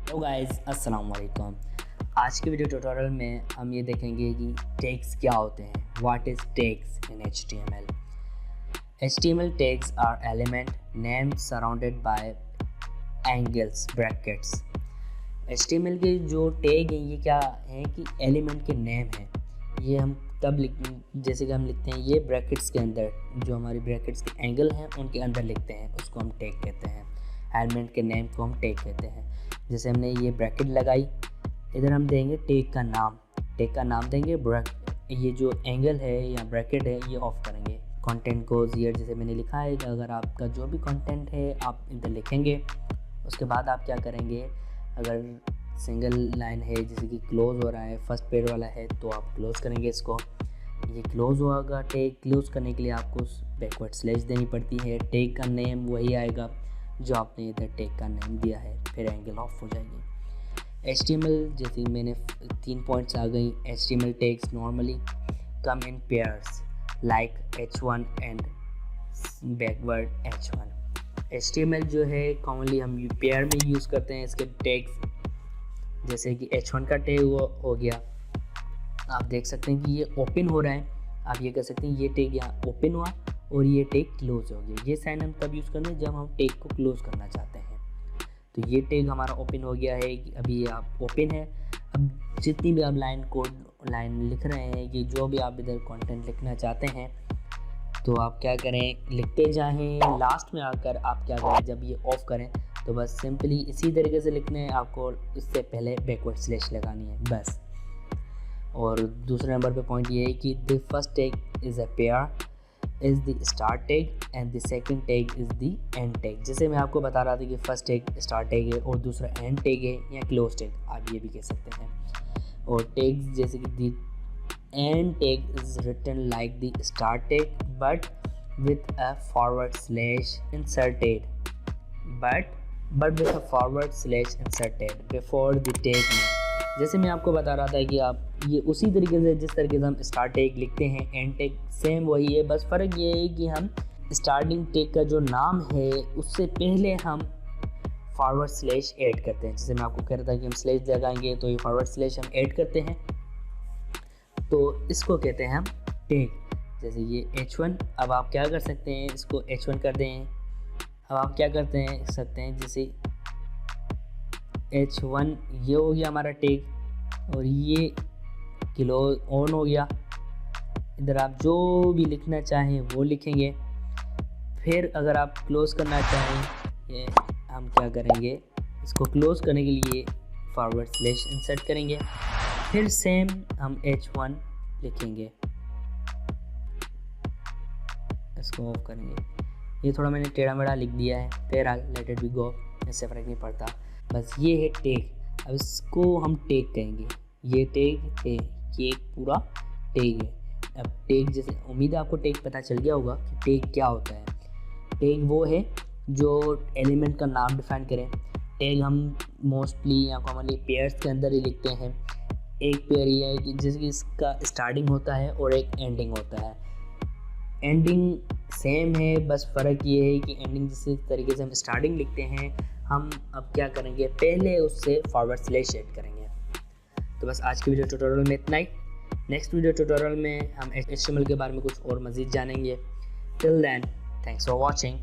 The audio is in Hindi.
तो गाइस अस्सलाम वालेकुम। आज के वीडियो ट्यूटोरियल में हम ये देखेंगे कि टैग्स क्या होते हैं। What is tags in HTML? HTML tags are element named surrounded by angles brackets. HTML के जो टैग हैं ये क्या हैं कि एलिमेंट के नेम हैं। ये हम तब जैसे कि हम लिखते हैं ये ब्रैकेट्स के अंदर, जो हमारी ब्रैकेट्स के एंगल हैं उनके अंदर लिखते हैं, उसको हम टैग कहते हैं। एलिमेंट के नेम को हम टैग कहते हैं। जैसे हमने ये ब्रैकेट लगाई, इधर हम देंगे टैग का नाम देंगे। ये जो एंगल है या ब्रैकेट है ये ऑफ करेंगे। कंटेंट गोज़ हियर, जैसे मैंने लिखा है, अगर आपका जो भी कंटेंट है आप इधर लिखेंगे। उसके बाद आप क्या करेंगे, अगर सिंगल लाइन है जैसे कि क्लोज हो रहा है, फर्स्ट पेज वाला है, तो आप क्लोज करेंगे इसको। ये क्लोज होगा। टैग क्लोज करने के लिए आपको बैकवर्ड स्लैश देनी पड़ती है। टैग का नेम वही आएगा जो आपने इधर टैग का नेम दिया है, फिर एंगल ऑफ हो जाएगी। HTML जैसे मैंने 3 पॉइंट्स आ गई। HTML tags normally come in pairs like H1 and backward H1। HTML जो है कॉमनली हम पेयर में यूज़ करते हैं इसके टैग्स। जैसे कि H1 का टैग हो गया, आप देख सकते हैं कि ये ओपन हो रहा है। आप ये कह सकते हैं ये टैग यहाँ ओपन हुआ और ये टैग क्लोज हो गया। ये साइन हम तब यूज़ करते हैं जब हम टैग को क्लोज करना चाहते हैं। तो ये टैग हमारा ओपन हो गया है कि अभी ये आप ओपन है। अब जितनी भी आप लाइन लिख रहे हैं, कि जो भी आप इधर कंटेंट लिखना चाहते हैं, तो आप क्या करें, लिखते जाएं। लास्ट में आकर आप क्या करें, जब ये ऑफ करें तो बस सिंपली इसी तरीके से लिखना है आपको। इससे पहले बैकवर्ड स्लैश लगानी है बस। और दूसरे नंबर पे पॉइंट ये है कि the first tag is a pair is the start tag and the second tag is the end tag. जैसे मैं आपको बता रहा था कि फर्स्ट टैग स्टार्ट टैग है और दूसरा एंड टैग है या क्लोज टैग, आप ये भी कह सकते हैं। और टैग्स जैसे कि the end tag is written like the start tag but with a forward slash inserted before the tag name. जैसे मैं आपको बता रहा था कि आप ये उसी तरीके से, जिस तरीके से हम स्टार्ट टैग लिखते हैं, एंड टैग सेम वही है। बस फ़र्क ये है कि हम स्टार्टिंग टैग का जो नाम है उससे पहले हम फॉरवर्ड स्लैश ऐड करते हैं। जैसे मैं आपको कह रहा था कि हम स्लैश लगाएंगे तो ये फॉरवर्ड स्लैश हम ऐड करते हैं, तो इसको कहते हैं हम टैग। जैसे ये H1, अब आप क्या कर सकते हैं, इसको H1 कर दें। अब आप क्या सकते हैं, जैसे H1 ये हो गया हमारा टैग और ये क्लोज ऑन हो गया। इधर आप जो भी लिखना चाहें वो लिखेंगे। फिर अगर आप क्लोज करना चाहें, ये हम क्या करेंगे, इसको क्लोज करने के लिए फॉरवर्ड स्लैश इंसर्ट करेंगे। फिर सेम हम H1 लिखेंगे, इसको ऑफ करेंगे। ये थोड़ा मैंने टेढ़ा मेढ़ा लिख दिया है, फिर लेट इट बी गो, इससे फ़र्क नहीं पड़ता। बस ये है टैग। अब इसको हम टैग कहेंगे। ये टैग है, ये एक पूरा टैग है। अब टैग, जैसे उम्मीद है आपको टैग पता चल गया होगा कि टैग क्या होता है। टैग वो है जो एलिमेंट का नाम डिफाइन करें। टैग हम मोस्टली या कॉमनली पेयर्स के अंदर ही लिखते हैं। एक पेयर ये है कि जिसकी इसका स्टार्टिंग होता है और एक एंडिंग होता है। एंडिंग सेम है, बस फ़र्क ये है कि एंडिंग जिस तरीके से हम स्टार्टिंग लिखते हैं, हम अब क्या करेंगे, पहले उससे फॉरवर्ड स्लैश ऐड करेंगे। तो बस आज की वीडियो ट्यूटोरियल में इतना ही। नेक्स्ट वीडियो ट्यूटोरियल में हम HTML के बारे में कुछ और मज़ीद जानेंगे। Till then, thanks for watching.